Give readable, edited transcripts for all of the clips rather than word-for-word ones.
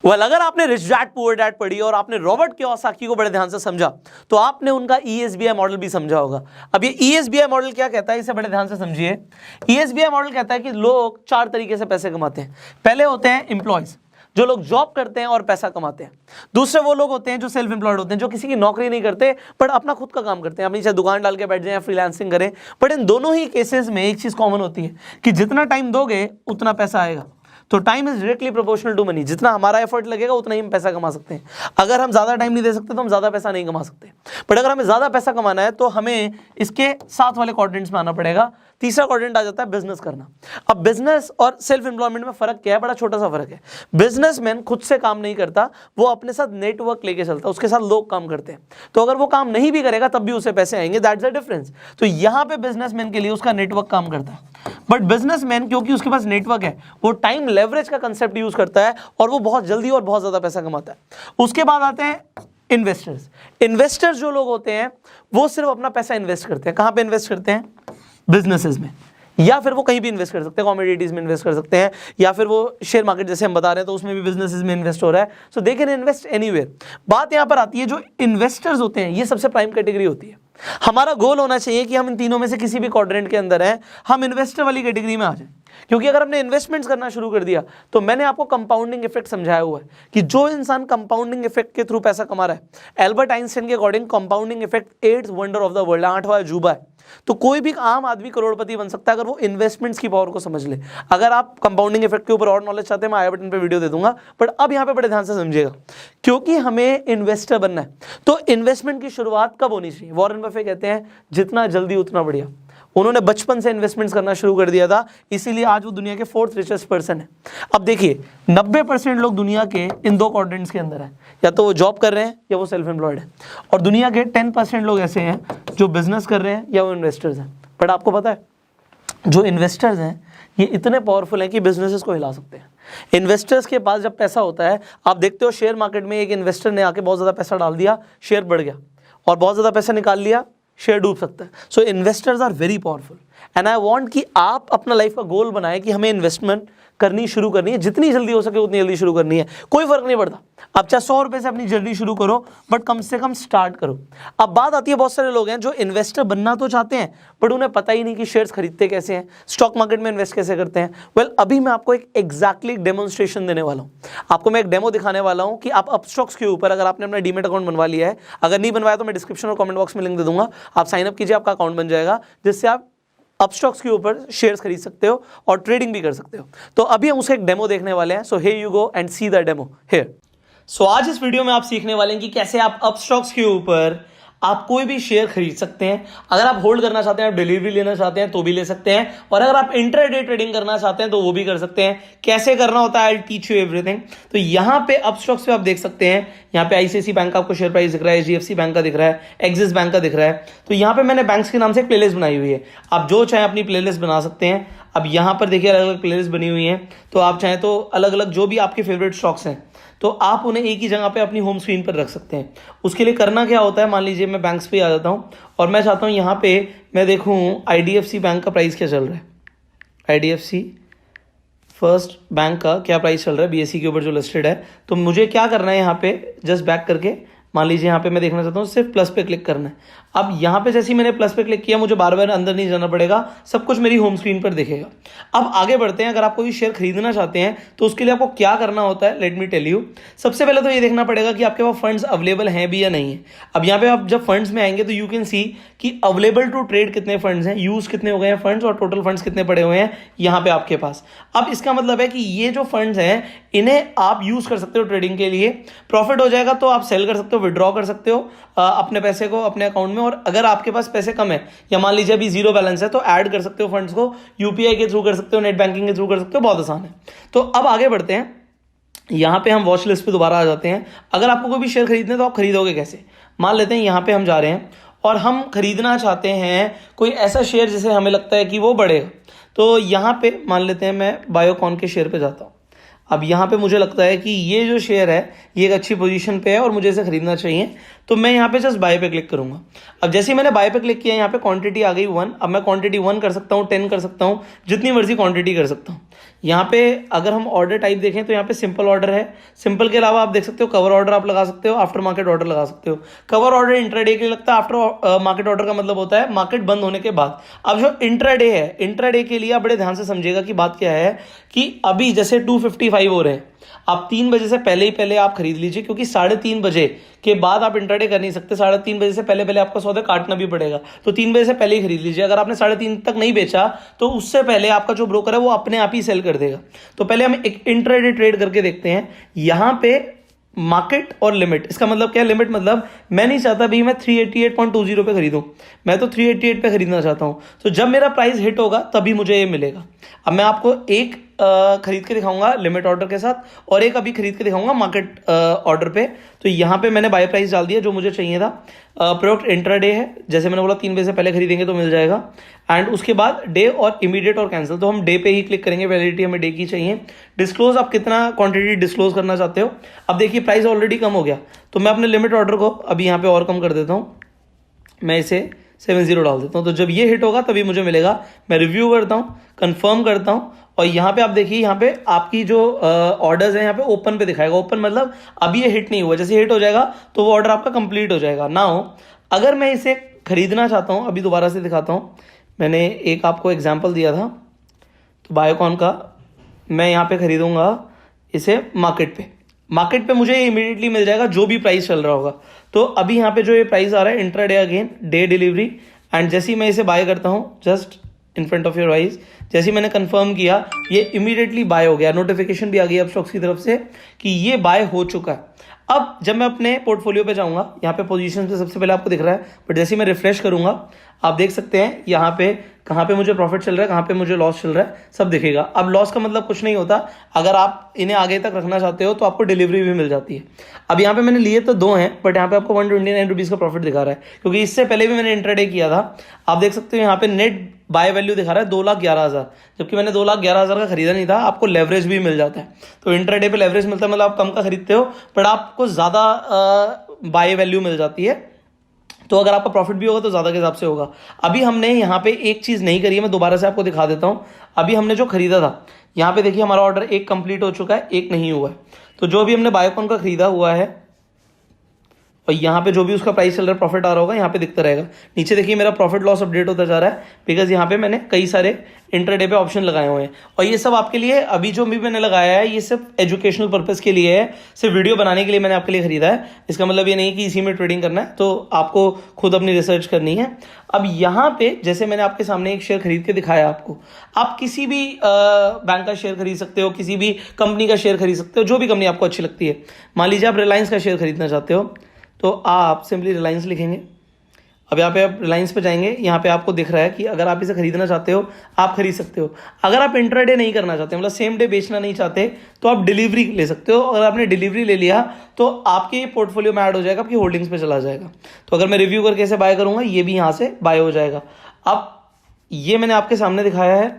अगर आपने rich dad poor dad पढ़ी और आपने रॉबर्ट कियोसाकी को बड़े ध्यान से समझा तो आपने उनका ESBI मॉडल भी समझा होगा। अब ये ESBI मॉडल क्या कहता है, इसे बड़े ध्यान से समझिए। ESBI मॉडल कहता है कि लोग 4 तरीके से पैसे कमाते हैं। पहले होते हैं एम्प्लॉयज, जो लोग जॉब करते हैं और पैसा कमाते हैं। दूसरे वो लोग होते हैं जो सेल्फ एम्प्लॉयड होते हैं, जो किसी की नौकरी नहीं करते बट अपना खुद का काम करते हैं, अपनी चाहे दुकान डाल के बैठ जाए या फ्रीलांसिंग करें। बट इन दोनों ही केसेस में एक चीज कॉमन होती है कि जितना टाइम दोगे उतना पैसा आएगा। तो time is directly proportional to money. जितना हमारा एफर्ट लगेगा उतना ही हम पैसा कमा सकते हैं। अगर हम ज्यादा टाइम नहीं दे सकते तो हम ज्यादा पैसा नहीं कमा सकते। बट अगर हमें ज्यादा पैसा कमाना है तो हमें इसके साथ वाले क्वाड्रेंट्स में आना पड़ेगा। तीसरा क्वाड्रेंट आ जाता है बिजनेस करना। अब बिजनेस और सेल्फ एम्प्लॉयमेंट में फर्क क्या है? बड़ा छोटा सा फर्क है। बिजनेसमैन खुद से काम नहीं करता, वो अपने साथ नेटवर्क लेके चलता है, उसके साथ लोग काम करते हैं। तो अगर वो काम नहीं भी करेगा तब भी उसे पैसे आएंगे, दैट्स द डिफरेंस। तो यहाँ पे बिजनेसमैन के लिए उसका नेटवर्क काम करता है। बट बिजनेसमैन क्योंकि उसके पास नेटवर्क है, वो टाइम लेवरेज का कंसेप्ट यूज करता है और वो बहुत जल्दी और बहुत ज्यादा पैसा कमाता है। उसके बाद आते हैं इन्वेस्टर्स। इन्वेस्टर्स जो लोग होते हैं वो सिर्फ अपना पैसा इन्वेस्ट करते हैं। कहां पे इन्वेस्ट करते हैं? बिजनेसेस में, या फिर वो कहीं भी इन्वेस्ट कर सकते हैं, कमोडिटीज में इन्वेस्ट कर सकते हैं, या फिर वो शेयर मार्केट जैसे हम बता रहे हैं तो उसमें भी बिजनेसेस में इन्वेस्ट हो रहा है। सो दे कैन इन्वेस्ट एनीवेयर। बात यहां पर आती है, जो इन्वेस्टर्स होते हैं ये सबसे प्राइम कैटेगरी होती है। हमारा गोल होना चाहिए कि हम इन तीनों में से किसी भी क्वाड्रेंट के अंदर हैं, हम इन्वेस्टर वाली कैटेगरी में आ जाएं। क्योंकि अगर हमने इन्वेस्टमेंट्स करना शुरू कर दिया तो मैंने आपको कंपाउंडिंग इफेक्ट समझाया हुआ है कि जो इंसान कंपाउंडिंग इफेक्ट के थ्रू पैसा कमा रहा है, एल्बर्ट आइंस्टाइन के according compounding effect 8th wonder of the world, 8वां अजूबा है। तो कोई भी आम आदमी करोड़पति बन सकता है अगर वो इन्वेस्टमेंट्स की पावर को समझ ले। अगर आप कंपाउंडिंग इफेक्ट के ऊपर और नॉलेज चाहते हैं, मैं आई बटन पे वीडियो दे दूंगा। बट अब यहाँ पे बड़े ध्यान से समझिएगा, क्योंकि हमें इन्वेस्टर बनना है तो इन्वेस्टमेंट की शुरुआत कब होनी चाहिए? वॉरेन बफे कहते हैं जितना जल्दी उतना बढ़िया। उन्होंने बचपन से इन्वेस्टमेंट्स करना शुरू कर दिया था, इसीलिए आज वो दुनिया के 4th रिचेस्ट पर्सन है। अब देखिए 90% लोग दुनिया के इन 2 क्वाड्रेंट्स के अंदर हैं, या तो वो जॉब कर रहे हैं या वो सेल्फ एम्प्लॉयड है। और दुनिया के 10% लोग ऐसे हैं जो बिजनेस कर रहे हैं या वो इन्वेस्टर्स हैं। बट आपको पता है जो इन्वेस्टर्स हैं ये इतने पावरफुल हैं कि बिजनेसेस को हिला सकते हैं। इन्वेस्टर्स के पास जब पैसा होता है, आप देखते हो शेयर मार्केट में एक इन्वेस्टर ने आके बहुत ज़्यादा पैसा डाल दिया, शेयर बढ़ गया, और बहुत ज़्यादा पैसा निकाल लिया, शेयर डूब सकता है। So investors are very powerful and I want कि आप अपना लाइफ का गोल बनाएं कि हमें इन्वेस्टमेंट करनी शुरू करनी है, जितनी जल्दी हो सके उतनी जल्दी शुरू करनी है। कोई फर्क नहीं पड़ता, आप चाहे 100 रुपए से अपनी जर्नी शुरू करो, बट कम से कम स्टार्ट करो। अब बात आती है, बहुत सारे लोग हैं जो इन्वेस्टर बनना तो चाहते हैं बट उन्हें पता ही नहीं कि शेयर्स खरीदते कैसे हैं, स्टॉक मार्केट में इन्वेस्ट कैसे करते हैं। वेल अभी मैं आपको एक एग्जैक्टली डेमोन्स्ट्रेशन देने वाला हूँ। आपको मैं एक डेमो दिखाने वाला हूँ कि आप अपस्टॉक्स के ऊपर, अगर आपने अपना डीमेट अकाउंट बनवा लिया है, अगर नहीं बनवाया तो मैं डिस्क्रिप्शन और कमेंट बॉक्स में लिंक दे दूंगा, आप साइन अप कीजिए, आपका अकाउंट बन जाएगा, जिससे आप अपस्टॉक्स के ऊपर शेयर्स खरीद सकते हो और ट्रेडिंग भी कर सकते हो। तो अभी हम उसका एक डेमो देखने वाले हैं। So here you go and see the demo here. So आज इस वीडियो में आप सीखने वाले हैं कि कैसे आप अपस्टॉक्स के ऊपर आप कोई भी शेयर खरीद सकते हैं। अगर आप होल्ड करना चाहते हैं, आप डिलीवरी लेना चाहते हैं तो भी ले सकते हैं, और अगर आप इंट्राडे ट्रेडिंग करना चाहते हैं तो वो भी कर सकते हैं। कैसे करना होता है, I will teach you everything. तो यहाँ पे अपस्टॉक्स पे आप देख सकते हैं, यहाँ पे आईसीआईसीआई बैंक का आपको शेयर प्राइस दिख रहा है, एचडीएफसी बैंक का दिख रहा है, एक्सिस बैंक का दिख रहा है। तो यहाँ पे मैंने बैंक्स के नाम से एक प्लेलिस्ट बनाई हुई है, आप जो चाहे अपनी प्लेलिस्ट बना सकते हैं। अब यहाँ पर देखिए अलग अलग प्लेलिस्ट बनी हुई हैं, तो आप चाहें तो अलग अलग जो भी आपके फेवरेट स्टॉक्स हैं तो आप उन्हें एक ही जगह पे अपनी होम स्क्रीन पर रख सकते हैं। उसके लिए करना क्या होता है, मान लीजिए मैं बैंक्स पे आ जाता हूँ और मैं चाहता हूँ यहाँ पे मैं देखूँ आईडीएफसी बैंक का प्राइस क्या चल रहा है, आईडीएफसी फर्स्ट बैंक का क्या प्राइस चल रहा है बीएसई के ऊपर जो लिस्टेड है। तो मुझे क्या करना है, यहाँ पे जस्ट बैक करके मान लीजिए यहाँ पे मैं देखना चाहता हूँ, सिर्फ प्लस पे क्लिक करना है। अब यहाँ पे जैसे ही मैंने प्लस पे क्लिक किया, मुझे बार बार अंदर नहीं जाना पड़ेगा, सब कुछ मेरी होम स्क्रीन पर दिखेगा। अब आगे बढ़ते हैं, अगर आप कोई शेयर खरीदना चाहते हैं तो उसके लिए आपको क्या करना होता है, लेट मी टेल यू। सबसे पहले तो ये देखना पड़ेगा कि आपके पास फंड्स अवेलेबल हैं भी या नहीं है। अब यहाँ पे आप जब फंड्स में आएंगे तो यू कैन सी कि अवेलेबल टू ट्रेड कितने फंड्स हैं, यूज कितने हो गए हैं फंड्स, और टोटल फंड्स कितने पड़े हुए हैं यहाँ पे आपके पास। अब इसका मतलब है कि ये जो फंड्स हैं इन्हें आप यूज कर सकते हो ट्रेडिंग के लिए। प्रॉफिट हो जाएगा तो आप सेल कर सकते हो, विड्रॉ कर सकते हो अपने पैसे को अपने अकाउंट में, और अगर आपके पास पैसे कम है या मान लीजिए अभी जीरो बैलेंस है तो ऐड कर सकते हो फंड्स को, यूपीआई के थ्रू कर सकते हो, नेट बैंकिंग के थ्रू कर सकते हो, बहुत आसान है। तो अब आगे बढ़ते हैं, यहां पे हम वॉच लिस्ट पे दोबारा आ जाते हैं। अगर आपको कोई भी शेयर खरीदने तो आप खरीदोगे कैसे, मान लेते हैं यहां पे हम जा रहे हैं और हम खरीदना चाहते हैं कोई ऐसा शेयर जिसे हमें लगता है कि वो बढ़ेगा। तो यहां पे मान लेते हैं मैं बायोकॉन के शेयर पे जाता हूं। अब यहाँ पे मुझे लगता है कि ये जो शेयर है ये एक अच्छी पोजीशन पे है और मुझे इसे खरीदना चाहिए, तो मैं यहाँ पे जस्ट बाय पे क्लिक करूँगा। अब जैसे ही मैंने बाय पे क्लिक किया, यहाँ पे क्वांटिटी आ गई 1। अब मैं क्वांटिटी 1 कर सकता हूँ, 10 कर सकता हूँ, जितनी मर्जी क्वांटिटी कर सकता हूँ। यहाँ पे अगर हम ऑर्डर टाइप देखें तो यहाँ पे सिंपल ऑर्डर है। सिंपल के अलावा आप देख सकते हो कवर ऑर्डर आप लगा सकते हो, आफ्टर मार्केट ऑर्डर लगा सकते हो। कवर ऑर्डर इंट्राडे के लिए लगता है, आफ्टर मार्केट ऑर्डर का मतलब होता है मार्केट बंद होने के बाद। अब जो इंट्राडे है, इंट्राडे के लिए आप बड़े ध्यान से समझिएगा कि बात क्या है कि अभी जैसे 255 हो रहे हैं, आप 3 बजे से पहले आप खरीद लीजिए, क्योंकि 3:30 बजे के बाद आप इंट्राडे कर नहीं सकते। 3:30 बजे से पहले आपका सौदा काटना भी पड़ेगा, तो 3 बजे से पहले ही खरीद लीजिए। अगर आपने 3:30 तक नहीं बेचा तो उससे पहले आपका जो ब्रोकर है वो अपने आप ही सेल कर देगा। तो पहले हम एक इंट्राडे ट्रेड करके देखते हैं। यहां पे मार्केट और लिमिट, इसका मतलब क्या है? लिमिट मतलब मैं नहीं चाहता भी मैं 388.20 पे खरीदूं, मैं तो 388 पे खरीदना चाहता हूं। तो जब मेरा प्राइस हिट होगा तभी मुझे ये मिलेगा। अब मैं आपको एक खरीद के दिखाऊंगा लिमिट ऑर्डर के साथ, और एक अभी खरीद के दिखाऊंगा मार्केट ऑर्डर पे। तो यहाँ पे मैंने बाय प्राइस डाल दिया जो मुझे चाहिए था। प्रोडक्ट इंट्राडे है, जैसे मैंने बोला 3 बजे से पहले खरीदेंगे तो मिल जाएगा। एंड उसके बाद डे और इमीडिएट और कैंसिल, तो हम डे पे ही क्लिक करेंगे, वैलिडिटी हमें डे की चाहिए। डिस्क्लोज, आप कितना क्वांटिटी डिस्क्लोज करना चाहते हो। अब देखिए प्राइस ऑलरेडी कम हो गया, तो मैं अपने लिमिट ऑर्डर को अभी यहाँ पे और कम कर देता हूँ, मैं इसे 70 डाल देता हूँ। तो जब ये हिट होगा तभी मुझे मिलेगा। मैं रिव्यू करता हूँ, कंफर्म करता हूँ, और यहाँ पे आप देखिए, यहाँ पे आपकी जो ऑर्डर्स हैं यहाँ पे ओपन पे दिखाएगा। ओपन मतलब अभी ये हिट नहीं हुआ, जैसे हिट हो जाएगा तो वो ऑर्डर आपका कंप्लीट हो जाएगा ना। हो अगर मैं इसे खरीदना चाहता हूँ, अभी दोबारा से दिखाता हूँ, मैंने एक आपको एग्जाम्पल दिया था तो बायोकॉन का, मैं यहाँ पे खरीदूंगा इसे मार्केट पे मुझे इमीडिएटली मिल जाएगा जो भी प्राइस चल रहा होगा। तो अभी यहाँ पे जो ये प्राइस आ रहा है intraday again day delivery, and जैसे ही मैं इसे बाय करता हूँ just in front of your eyes, जैसे ही मैंने कंफर्म किया ये इमीडिएटली बाय हो गया। नोटिफिकेशन भी आ गई अपस्टॉक्स की तरफ से कि ये बाय हो चुका है। अब जब मैं अपने पोर्टफोलियो पे जाऊंगा, यहाँ पे पोजीशन पे सबसे पहले आपको दिख रहा है, बट जैसे ही मैं रिफ्रेश करूंगा आप देख सकते हैं यहाँ पे कहाँ पे मुझे प्रॉफिट चल रहा है, कहाँ पे मुझे लॉस चल रहा है, सब दिखेगा। अब लॉस का मतलब कुछ नहीं होता, अगर आप इन्हें आगे तक रखना चाहते हो तो आपको डिलीवरी भी मिल जाती है। अब यहाँ पे मैंने लिए तो 2 हैं, बट यहाँ पे आपको 129 रुपीज़ का प्रॉफिट दिखा रहा है, क्योंकि इससे पहले भी मैंने इंट्राडे किया था। आप देख सकते हो यहाँ पे नेट बाय वैल्यू दिखा रहा है 2,11,000, जबकि मैंने 2,11,000 का खरीदा नहीं था। आपको लेवरेज भी मिल जाता है, तो इंट्राडे पे लेवरेज मिलता है, मतलब आप कम का खरीदते हो बट आपको ज़्यादा बाय वैल्यू मिल जाती है। तो अगर आपका प्रॉफिट भी होगा तो ज़्यादा के हिसाब से होगा। अभी हमने यहाँ पे एक चीज़ नहीं करी है, मैं दोबारा से आपको दिखा देता हूँ। अभी हमने जो खरीदा था, यहाँ पे देखिए हमारा ऑर्डर एक कंप्लीट हो चुका है, एक नहीं हुआ है। तो जो भी हमने बायोकॉन का खरीदा हुआ है और यहाँ पे जो भी उसका प्राइस चल रहा है, प्रॉफिट आ रहा होगा, यहाँ पे दिखता रहेगा। नीचे देखिए मेरा प्रॉफिट लॉस अपडेट होता जा रहा है, बिकॉज यहाँ पे मैंने कई सारे इंट्राडे पे ऑप्शन लगाए हुए हैं। और ये सब आपके लिए, अभी जो भी मैंने लगाया है ये सिर्फ एजुकेशनल पर्पस के लिए है, सिर्फ वीडियो बनाने के लिए मैंने आपके लिए खरीदा है। इसका मतलब ये नहीं कि इसी में ट्रेडिंग करना है, तो आपको खुद अपनी रिसर्च करनी है। अब यहाँ पे जैसे मैंने आपके सामने एक शेयर खरीद के दिखाया आपको, आप किसी भी बैंक का शेयर खरीद सकते हो, किसी भी कंपनी का शेयर खरीद सकते हो, जो भी कंपनी आपको अच्छी लगती है। मान लीजिए आप रिलायंस का शेयर खरीदना चाहते हो, तो आप सिंपली रिलायंस लिखेंगे। अब यहाँ पे आप रिलायंस पे जाएंगे, यहाँ पे आपको दिख रहा है कि अगर आप इसे खरीदना चाहते हो आप खरीद सकते हो। अगर आप इंट्राडे नहीं करना चाहते, मतलब सेम डे बेचना नहीं चाहते, तो आप डिलीवरी ले सकते हो। अगर आपने डिलीवरी ले लिया तो आपके पोर्टफोलियो में ऐड हो जाएगा, आपकी होल्डिंग्स पे चला जाएगा। तो अगर मैं रिव्यू करके इसे बाय करूंगा, ये भी यहाँ से बाय हो जाएगा। अब ये मैंने आपके सामने दिखाया है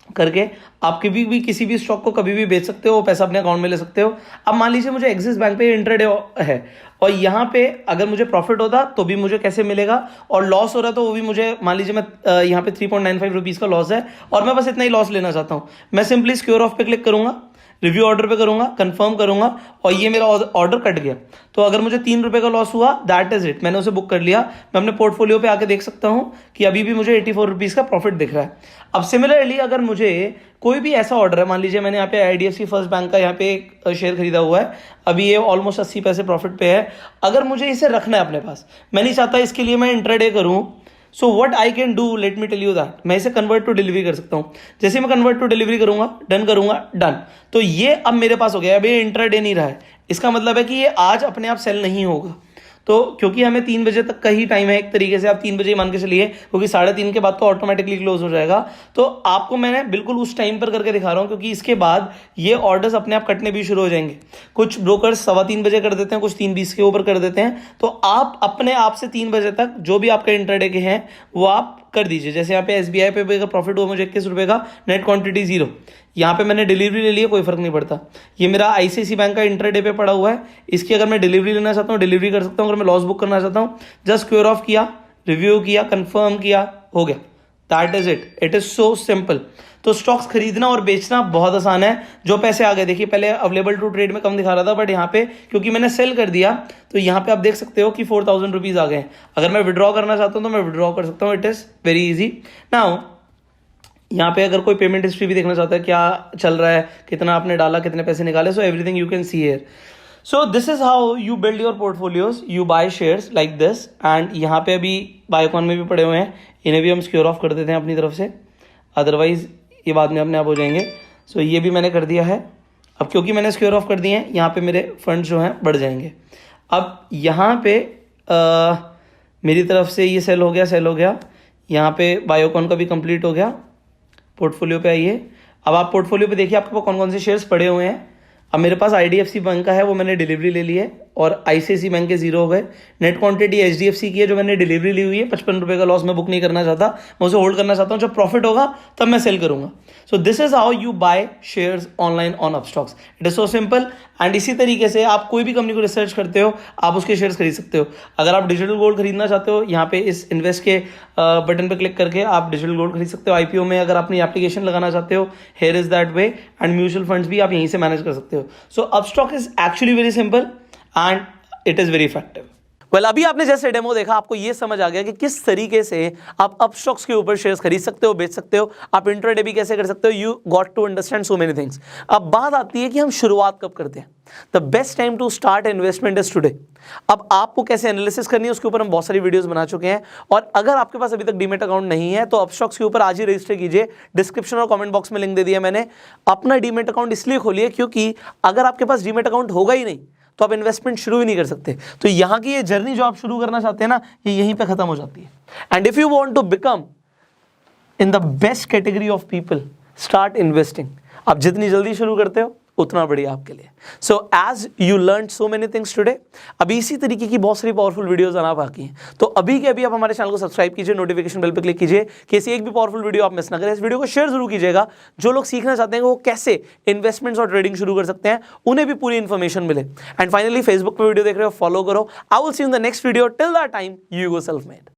करके, आप कभी भी किसी भी स्टॉक को कभी भी बेच सकते हो, पैसा अपने अकाउंट में ले सकते हो। अब मान लीजिए मुझे एक्सिस बैंक पे इंट्राडे है और यहाँ पे अगर मुझे प्रॉफिट होता तो भी मुझे कैसे मिलेगा, और लॉस हो रहा तो वो भी मुझे, मान लीजिए मैं यहाँ पे 3.95 रुपीज़ का लॉस है और मैं बस इतना ही लॉस लेना चाहता हूँ, मैं सिंपली सिक्योर ऑफ पे क्लिक करूंगा, रिव्यू ऑर्डर पे करूंगा, कंफर्म करूंगा, और ये मेरा ऑर्डर कट गया। तो अगर मुझे 3 रुपए का लॉस हुआ, दैट इज इट, मैंने उसे बुक कर लिया। मैं अपने पोर्टफोलियो पे आके देख सकता हूं कि अभी भी मुझे 84 रुपीज़ का प्रॉफिट दिख रहा है। अब सिमिलरली अगर मुझे कोई भी ऐसा ऑर्डर है, मान लीजिए मैंने यहाँ पे IDFC फर्स्ट बैंक का यहाँ पे एक शेयर खरीदा हुआ है, अभी ये ऑलमोस्ट 80 पैसे प्रॉफिट पे है। अगर मुझे इसे रखना है अपने पास, मैं नहीं चाहता इसके लिए मैं इंट्राडे करूँ, so what I can do, let me tell you that, मैं इसे कन्वर्ट टू डिलीवरी कर सकता हूँ। जैसे मैं कन्वर्ट टू डिलीवरी करूंगा, डन करूंगा, डन, तो ये अब मेरे पास हो गया। अब ये इंट्राडे नहीं रहा है, इसका मतलब है कि ये आज अपने आप सेल नहीं होगा। तो क्योंकि हमें 3 बजे तक का ही टाइम है, एक तरीके से आप 3 बजे मान के चलिए, क्योंकि 3:30 के बाद तो ऑटोमेटिकली क्लोज हो जाएगा। तो आपको मैंने बिल्कुल उस टाइम पर करके दिखा रहा हूं, क्योंकि इसके बाद ये ऑर्डर्स अपने आप कटने भी शुरू हो जाएंगे। कुछ ब्रोकर्स 3:15 बजे कर देते हैं, कुछ 3:20 के ऊपर कर देते हैं। तो आप अपने आप से 3 बजे तक जो भी आपके इंट्राडे के हैं वो आप कर दीजिए। जैसे यहाँ पे SBI पे अगर प्रॉफिट हुआ मुझे 21 रुपए का, नेट क्वांटिटी 0, यहाँ पे मैंने डिलीवरी ले ली है, कोई फर्क नहीं पड़ता। ये मेरा आईसीआईसी बैंक का इंट्राडे पे पड़ा हुआ है, इसकी अगर मैं डिलीवरी लेना चाहता हूँ डिलीवरी कर सकता हूँ। अगर मैं लॉस बुक करना चाहता हूँ जस्ट स्क्वायर ऑफ किया, रिव्यू किया, कंफर्म किया, हो गया। That is it is so simple. तो स्टॉक्स खरीदना और बेचना बहुत आसान है। जो पैसे आ गए, देखिए पहले अवेलेबल टू ट्रेड में कम दिखा रहा था, बट यहाँ पे क्योंकि मैंने सेल कर दिया तो यहाँ पे आप देख सकते हो कि 4000 रुपीज आ गए। अगर मैं विड्रॉ करना चाहता हूँ तो मैं विड्रॉ कर सकता हूँ। It is very easy. Now यहाँ पे अगर कोई पेमेंट हिस्ट्री भी देखना चाहता है, क्या चल रहा है, कितना आपने डाला, कितने पैसे निकाले, so everything you can see here. So this is how you build your portfolios. You by shares like this, and यहाँ पे अभी बायोकॉन में भी पड़े हुए हैं, इन्हें भी हम सिक्योर ऑफ कर देते हैं अपनी तरफ से, अदरवाइज ये बाद में अपने आप हो जाएंगे। सो ये भी मैंने कर दिया है। अब क्योंकि मैंने सिक्योर ऑफ कर दिए हैं, यहाँ पे मेरे फंड्स जो हैं बढ़ जाएंगे। अब यहाँ पे मेरी तरफ से ये सेल हो गया। यहाँ पे बायोकॉन का भी कंप्लीट हो गया। पोर्टफोलियो पे आइए। अब आप पोर्टफोलियो पे देखिए आपके पास कौन कौन से शेयर्स पड़े हुए हैं। अब मेरे पास आईडीएफसी बैंक का है, वो मैंने डिलीवरी ले ली है, और आईसीआईसी बैंक के 0 हो गए। नेट क्वांटिटी एचडीएफसी की है जो मैंने डिलीवरी ली हुई है, 55 रुपये का लॉस मैं बुक नहीं करना चाहता, मैं उसे होल्ड करना चाहता हूँ। जब प्रॉफिट होगा तब मैं सेल करूंगा। So this is how you by shares online on Upstox. It is so simple. And इसी तरीके से आप कोई भी कंपनी को रिसर्च करते हो, आप उसके शेयर्स खरीद सकते हो। अगर आप डिजिटल गोल्ड खरीदना चाहते हो, यहाँ पे इस इन्वेस्ट के बटन पे क्लिक करके आप डिजिटल गोल्ड खरीद सकते हो। आईपीओ में अगर अपनी एप्लीकेशन लगाना चाहते हो, here is that way. And mutual funds भी आप यहीं से मैनेज कर सकते हो। So Upstox is actually very simple and it is very effective. Well, अभी आपने जैसे डेमो देखा, आपको ये समझ आ गया कि किस तरीके से आप अपस्टॉक्स के ऊपर शेयर्स खरीद सकते हो, बेच सकते हो, आप इंट्राडे भी कैसे कर सकते हो। You got to understand so many things. अब बात आती है कि हम शुरुआत कब करते हैं। The best time to start investment is today. अब आपको कैसे एनालिसिस करनी है उसके ऊपर हम बहुत सारी वीडियोस बना चुके हैं, और अगर आपके पास अभी तक डीमेट अकाउंट नहीं है तो अपस्टॉक्स के ऊपर आज ही रजिस्टर कीजिए। डिस्क्रिप्शन और कमेंट बॉक्स में लिंक दे दिया मैंने। अपना डीमेट अकाउंट इसलिए खोलिए क्योंकि अगर आपके पास डीमेट अकाउंट होगा ही नहीं तो आप इन्वेस्टमेंट शुरू ही नहीं कर सकते। तो यहाँ की ये जर्नी जो आप शुरू करना चाहते हैं ना, ये यहीं पे खत्म हो जाती है। And if you want to become in the best category of people, start investing. आप जितनी जल्दी शुरू करते हो उतना बढ़िया आपके लिए। So as you learn so many things today, अभी इसी तरीके की बहुत सारी पावरफुल वीडियोस आना बाकी हैं। तो अभी के अभी आप हमारे चैनल को सब्सक्राइब कीजिए, नोटिफिकेशन बेल पे क्लिक कीजिए कि ऐसी एक भी पावरफुल वीडियो आप मिस ना करें। इस वीडियो को शेयर जरूर कीजिएगा। जो लोग सीखना चाहते हैं वो कैसे इन्वेस्टमेंट्स और ट्रेडिंग शुरू कर सकते हैं, उन्हें भी पूरी इन्फॉर्मेशन मिले। एंड फाइनली फेसबुक पे वीडियो देख रहे हो, फॉलो करो। I will see you in the next video. Till that time, you go self made.